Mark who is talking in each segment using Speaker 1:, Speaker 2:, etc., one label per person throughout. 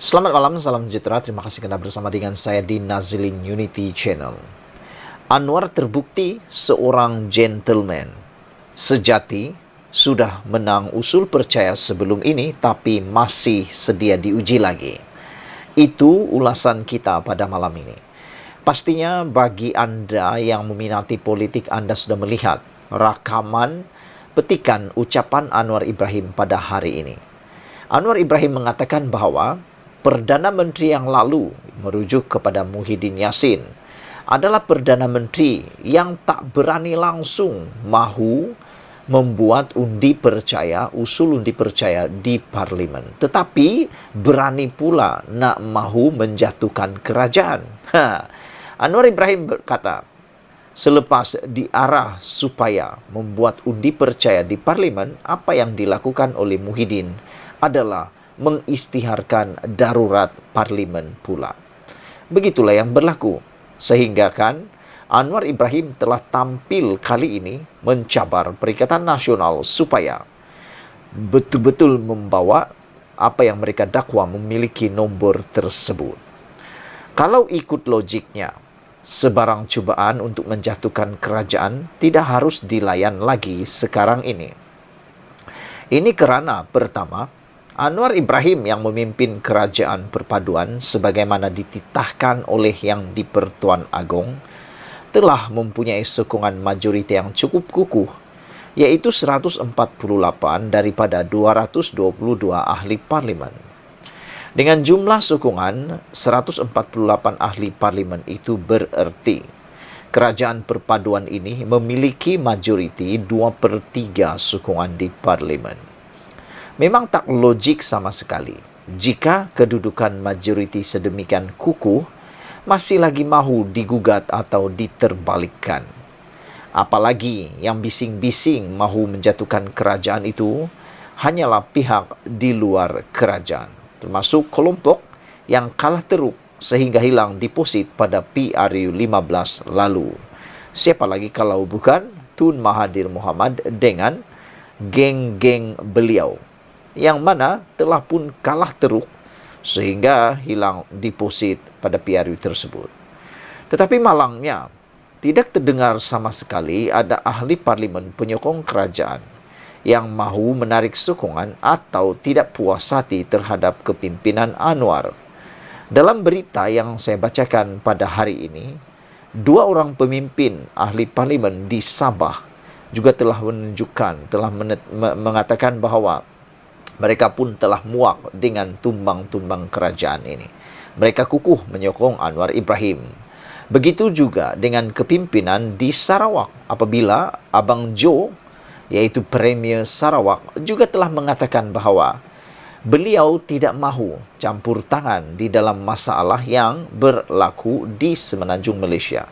Speaker 1: Selamat malam, salam sejahtera. Terima kasih kerana bersama dengan saya di Nazilin Unity Channel. Anwar terbukti seorang gentleman. Sejati, sudah menang usul percaya sebelum ini tapi masih sedia diuji lagi. Itu ulasan kita pada malam ini. Pastinya bagi Anda yang meminati politik, Anda sudah melihat rakaman petikan ucapan Anwar Ibrahim pada hari ini. Anwar Ibrahim mengatakan bahawa Perdana Menteri yang lalu, merujuk kepada Muhyiddin Yassin, adalah Perdana Menteri yang tak berani langsung mahu membuat usul undi percaya di Parlimen. Tetapi berani pula nak mahu menjatuhkan kerajaan. Anwar Ibrahim berkata, selepas diarah supaya membuat undi percaya di Parlimen, apa yang dilakukan oleh Muhyiddin adalah mengisytiharkan darurat Parlimen pula. Begitulah yang berlaku. Sehingga kan Anwar Ibrahim telah tampil kali ini mencabar Perikatan Nasional supaya betul-betul membawa apa yang mereka dakwa memiliki nombor tersebut. Kalau ikut logiknya, sebarang cubaan untuk menjatuhkan kerajaan tidak harus dilayan lagi sekarang ini. Ini kerana pertama, Anwar Ibrahim yang memimpin kerajaan perpaduan sebagaimana dititahkan oleh Yang di-Pertuan Agong telah mempunyai sokongan majoriti yang cukup kukuh, iaitu 148 daripada 222 ahli parlimen. Dengan jumlah sokongan 148 ahli parlimen itu bererti kerajaan perpaduan ini memiliki majoriti 2/3 sokongan di parlimen. Memang tak logik sama sekali jika kedudukan majoriti sedemikian kukuh masih lagi mahu digugat atau diterbalikkan. Apalagi yang bising-bising mahu menjatuhkan kerajaan itu hanyalah pihak di luar kerajaan, termasuk kelompok yang kalah teruk sehingga hilang deposit pada PRU 15 lalu. Siapa lagi kalau bukan Tun Mahathir Mohamad dengan geng-geng beliau, yang mana telah pun kalah teruk sehingga hilang deposit pada PRU tersebut. Tetapi malangnya, tidak terdengar sama sekali ada ahli parlimen penyokong kerajaan yang mahu menarik sokongan atau tidak puas hati terhadap kepimpinan Anwar. Dalam berita yang saya bacakan pada hari ini, 2 orang pemimpin ahli parlimen di Sabah juga telah mengatakan bahawa mereka pun telah muak dengan tumbang-tumbang kerajaan ini. Mereka kukuh menyokong Anwar Ibrahim. Begitu juga dengan kepimpinan di Sarawak apabila Abang Jo, iaitu Premier Sarawak, juga telah mengatakan bahawa beliau tidak mahu campur tangan di dalam masalah yang berlaku di Semenanjung Malaysia.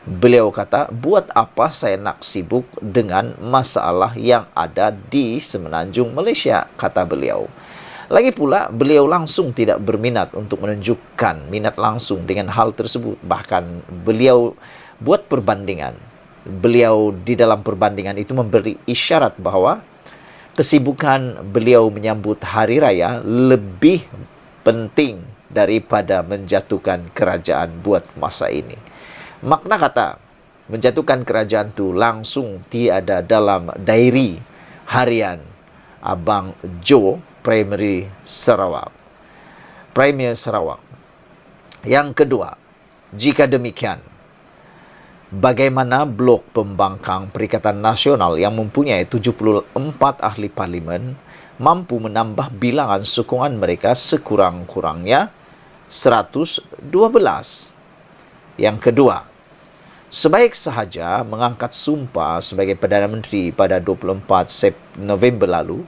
Speaker 1: Beliau kata, buat apa saya nak sibuk dengan masalah yang ada di Semenanjung Malaysia, kata beliau. Lagi pula, beliau langsung tidak berminat untuk menunjukkan minat langsung dengan hal tersebut. Bahkan beliau buat perbandingan. Beliau di dalam perbandingan itu memberi isyarat bahawa kesibukan beliau menyambut hari raya lebih penting daripada menjatuhkan kerajaan buat masa ini. Makna kata menjatuhkan kerajaan itu langsung tiada dalam diary harian Abang Jo, Premier Sarawak. Yang kedua, jika demikian, bagaimana blok pembangkang Perikatan Nasional yang mempunyai 74 ahli parlimen mampu menambah bilangan sokongan mereka sekurang-kurangnya 112? Yang kedua, sebaik sahaja mengangkat sumpah sebagai Perdana Menteri pada 24 November lalu,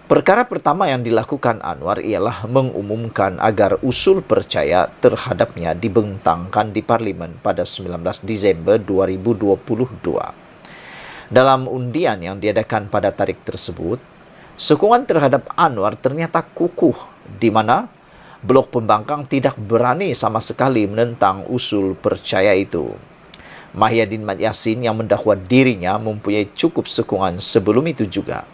Speaker 1: perkara pertama yang dilakukan Anwar ialah mengumumkan agar usul percaya terhadapnya dibentangkan di Parlimen pada 19 Disember 2022. Dalam undian yang diadakan pada tarikh tersebut, sokongan terhadap Anwar ternyata kukuh, di mana blok pembangkang tidak berani sama sekali menentang usul percaya itu. Muhyiddin Yassin yang mendakwa dirinya mempunyai cukup sokongan sebelum itu juga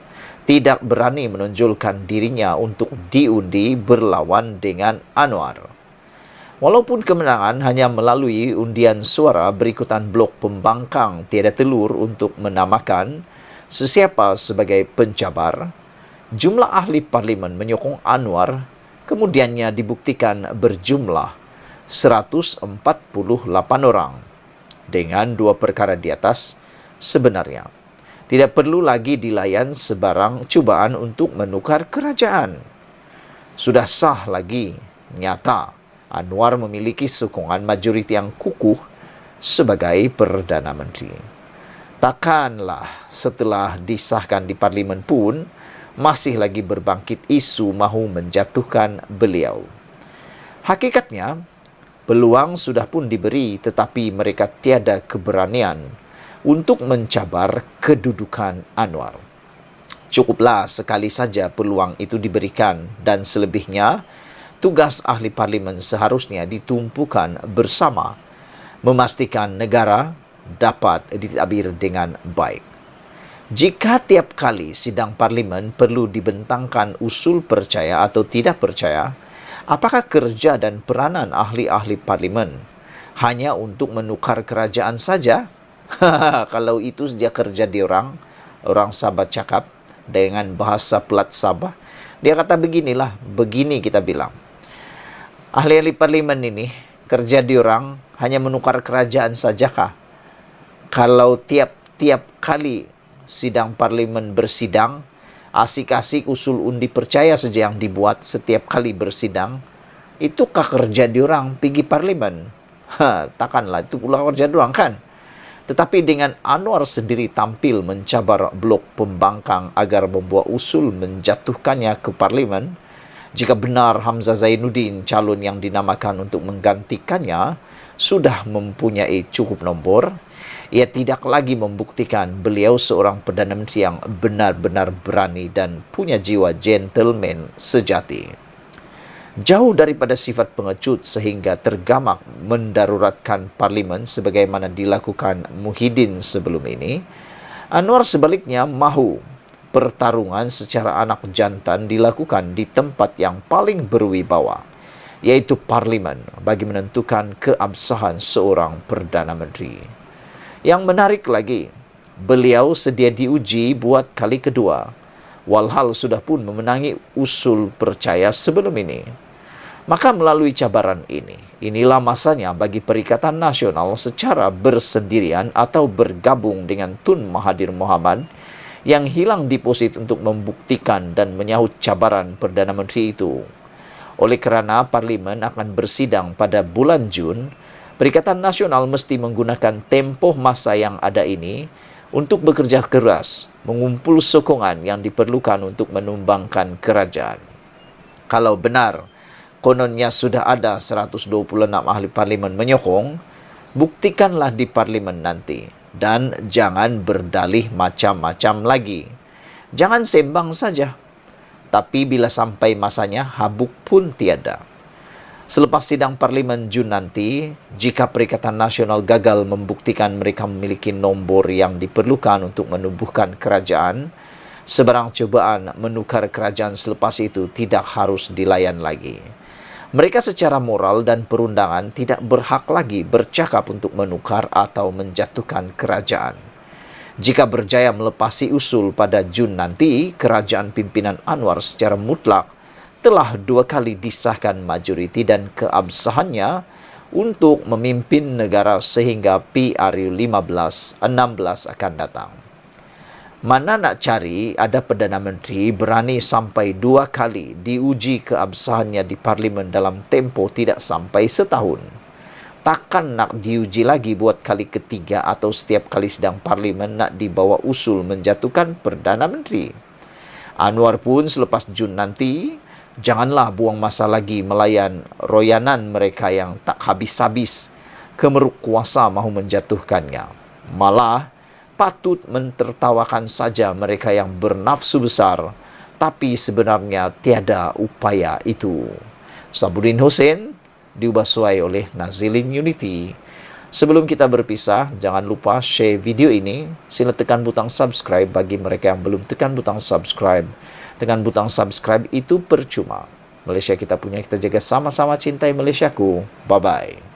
Speaker 1: tidak berani menonjolkan dirinya untuk diundi berlawan dengan Anwar. Walaupun kemenangan hanya melalui undian suara berikutan blok pembangkang tiada telur untuk menamakan sesiapa sebagai pencabar, jumlah ahli parlimen menyokong Anwar kemudiannya dibuktikan berjumlah 148 orang. Dengan dua perkara di atas, sebenarnya tidak perlu lagi dilayan sebarang cubaan untuk menukar kerajaan. Sudah sah lagi, nyata, Anwar memiliki sokongan majoriti yang kukuh sebagai Perdana Menteri. Takkanlah setelah disahkan di parlimen pun, masih lagi berbangkit isu mahu menjatuhkan beliau. Hakikatnya, peluang sudah pun diberi tetapi mereka tiada keberanian untuk mencabar kedudukan Anwar. Cukuplah sekali saja peluang itu diberikan dan selebihnya, tugas ahli parlimen seharusnya ditumpukan bersama memastikan negara dapat ditadbir dengan baik. Jika tiap kali sidang parlimen perlu dibentangkan usul percaya atau tidak percaya, apakah kerja dan peranan ahli-ahli parlimen hanya untuk menukar kerajaan saja? Kalau itu saja kerja diorang, orang Sabah cakap dengan bahasa pelat Sabah, dia kata beginilah, begini kita bilang. Ahli-ahli parlimen ini kerja diorang hanya menukar kerajaan sajakah? Kalau tiap kali sidang parlimen bersidang, asik-asik usul undi percaya saja yang dibuat setiap kali bersidang, itukah kerja diorang pergi parlimen? Takkanlah itu pula kerja diorang kan? Tetapi dengan Anwar sendiri tampil mencabar blok pembangkang agar membuat usul menjatuhkannya ke parlimen, jika benar Hamzah Zainuddin, calon yang dinamakan untuk menggantikannya, sudah mempunyai cukup nombor, ia tidak lagi membuktikan beliau seorang Perdana Menteri yang benar-benar berani dan punya jiwa gentleman sejati. Jauh daripada sifat pengecut sehingga tergamak mendaruratkan parlimen sebagaimana dilakukan Muhyiddin sebelum ini, Anwar sebaliknya mahu pertarungan secara anak jantan dilakukan di tempat yang paling berwibawa, yaitu parlimen, bagi menentukan keabsahan seorang Perdana Menteri. Yang menarik lagi, beliau sedia diuji buat kali kedua, walhal sudah pun memenangi usul percaya sebelum ini. Maka melalui cabaran ini, inilah masanya bagi Perikatan Nasional secara bersendirian atau bergabung dengan Tun Mahathir Mohamad yang hilang deposit untuk membuktikan dan menyahut cabaran Perdana Menteri itu. Oleh kerana parlimen akan bersidang pada bulan Jun, Perikatan Nasional mesti menggunakan tempoh masa yang ada ini untuk bekerja keras, mengumpul sokongan yang diperlukan untuk menumbangkan kerajaan. Kalau benar, kononnya sudah ada 126 ahli parlimen menyokong, buktikanlah di parlimen nanti. Dan jangan berdalih macam-macam lagi. Jangan sembang saja. Tapi bila sampai masanya, habuk pun tiada. Selepas sidang parlimen Jun nanti, jika Perikatan Nasional gagal membuktikan mereka memiliki nombor yang diperlukan untuk menubuhkan kerajaan, sebarang cubaan menukar kerajaan selepas itu tidak harus dilayan lagi. Mereka secara moral dan perundangan tidak berhak lagi bercakap untuk menukar atau menjatuhkan kerajaan. Jika berjaya melepasi usul pada Jun nanti, kerajaan pimpinan Anwar secara mutlak telah 2 kali disahkan majoriti dan keabsahannya untuk memimpin negara sehingga PRU 15-16 akan datang. Mana nak cari ada Perdana Menteri berani sampai 2 kali diuji keabsahannya di parlimen dalam tempoh tidak sampai setahun. Takkan nak diuji lagi buat kali ketiga atau setiap kali sidang parlimen nak dibawa usul menjatuhkan Perdana Menteri. Anwar pun selepas Jun nanti, janganlah buang masa lagi melayan royanan mereka yang tak habis-habis kemeruk kuasa mahu menjatuhkannya. Malah, patut mentertawakan saja mereka yang bernafsu besar, tapi sebenarnya tiada upaya itu. Sabuddin Hussein, diubah suai oleh Nazilin Unity. Sebelum kita berpisah, jangan lupa share video ini. Sila tekan butang subscribe bagi mereka yang belum tekan butang subscribe. Tekan butang subscribe itu percuma. Malaysia kita punya, kita jaga sama-sama cintai Malaysiaku. Bye-bye.